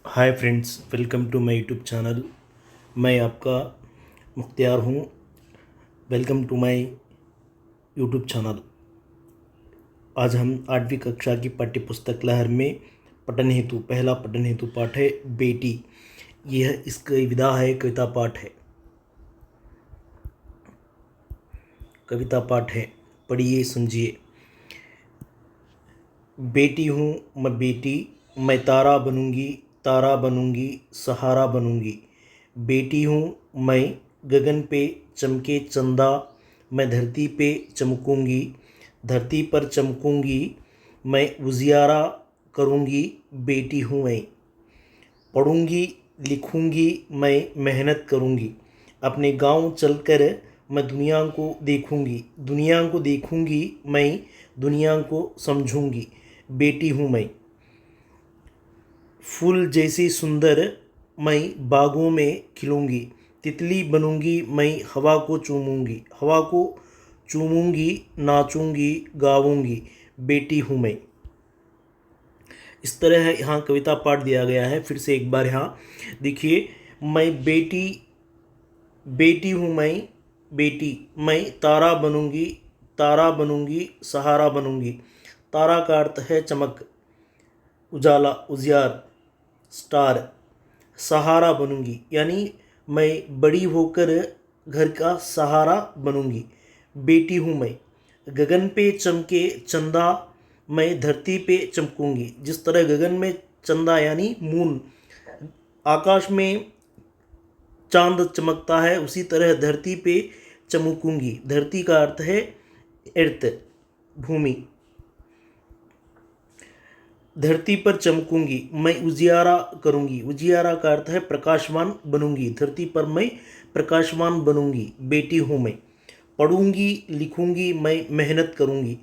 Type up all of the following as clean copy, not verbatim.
Hi friends, welcome to my YouTube channel. मैं आपका मुख्तियार हूँ। Welcome to my YouTube channel. आज हम 8वीं कक्षा की पाठ्य पुस्तक लहर में पठन हेतु पहला पठन हेतु पाठ है बेटी। यह इसकी विधा है, कविता पाठ है। कविता पाठ है, पढ़िए समझिए। बेटी हूँ मैं बेटी, मैं तारा बनूंगी, तारा बनूंगी, सहारा बनूंगी। बेटी हूँ मैं, गगन पे चमके चंदा, मैं धरती पे चमकूंगी, धरती पर चमकूंगी, मैं उजियारा करूंगी। बेटी हूँ मैं, पढ़ूंगी लिखूंगी, मैं मेहनत करूंगी। अपने गांव चलकर मैं दुनिया को देखूंगी, दुनिया को देखूंगी, मैं दुनिया को समझूंगी। बेटी हूँ मैं, फूल जैसी सुंदर मैं बागों में खिलूंगी, तितली बनूंगी मैं हवा को चूमूंगी, हवा को चूमूंगी, नाचूंगी, गाऊंगी। बेटी हूँ मैं। इस तरह है यहाँ कविता पाठ दिया गया है। फिर से एक बार यहाँ देखिए। मैं बेटी, बेटी हूँ मैं बेटी, मैं तारा बनूंगी, तारा बनूंगी, सहारा बनूंगी। तारा का अर्थ है चमक, उजाला, उजियार, स्टार। सहारा बनूंगी यानी मैं बड़ी होकर घर का सहारा बनूंगी। बेटी हूँ मैं, गगन पे चमके चंदा, मैं धरती पे चमकूंगी। जिस तरह गगन में चंदा यानी मून, आकाश में चांद चमकता है, उसी तरह धरती पे चमकूंगी। धरती का अर्थ है अर्थ, भूमि। धरती पर चमकूंगी, मैं उजियारा करूंगी। उजियारा का अर्थ है प्रकाशवान बनूंगी। धरती पर मैं प्रकाशवान बनूंगी। बेटी हूँ मैं, पढ़ूंगी लिखूंगी, मैं मेहनत करूंगी।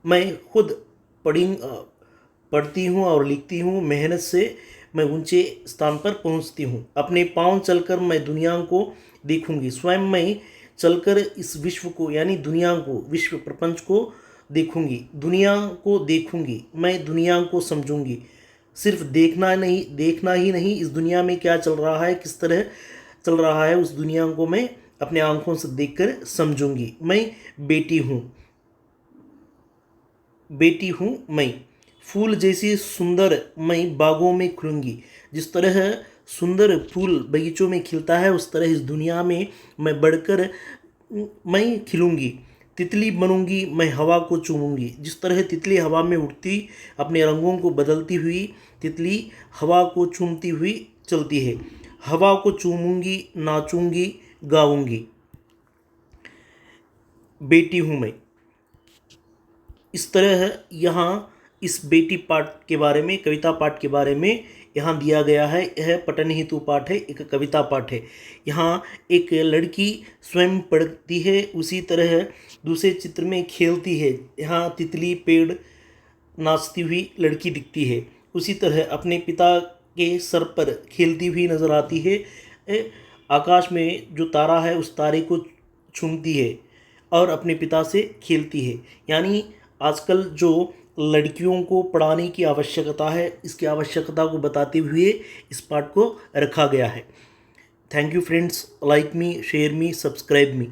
मैं खुद पढ़ती हूँ और लिखती हूँ। मेहनत से मैं ऊंचे स्थान पर पहुँचती हूँ। अपने पाँव चलकर मैं दुनिया को देखूंगी। स्वयं मैं चलकर इस विश्व को यानी दुनिया को, विश्व प्रपंच को देखूंगी। दुनिया को देखूंगी, मैं दुनिया को समझूंगी। सिर्फ देखना ही नहीं, इस दुनिया में क्या चल रहा है, किस तरह चल रहा है, उस दुनिया को मैं अपने आंखों से देखकर समझूंगी। मैं बेटी हूँ, बेटी हूँ मैं। फूल जैसी सुंदर मैं बागों में खिलूंगी। जिस तरह सुंदर फूल बगीचों में खिलता है, उस तरह इस दुनिया में मैं बढ़कर मैं खिलूंगी। तितली बनूंगी, मैं हवा को चूमूंगी। जिस तरह तितली हवा में उड़ती, अपने रंगों को बदलती हुई तितली हवा को चूमती हुई चलती है। हवा को चूमूंगी, नाचूंगी, गाऊंगी। बेटी हूँ मैं। इस तरह यहाँ इस बेटी पाठ के बारे में, कविता पाठ के बारे में यहाँ दिया गया है। यह पठन हेतु पाठ है, एक कविता पाठ है। यहाँ एक लड़की स्वयं पढ़ती है, उसी तरह दूसरे चित्र में खेलती है। यहाँ तितली, पेड़, नाचती हुई लड़की दिखती है। उसी तरह अपने पिता के सर पर खेलती हुई नजर आती है। आकाश में जो तारा है, उस तारे को चूमती है और अपने पिता से खेलती है। यानी आजकल जो लड़कियों को पढ़ाने की आवश्यकता है, इसकी आवश्यकता को बताते हुए इस पाठ को रखा गया है। Thank you friends, like me, share me, subscribe me.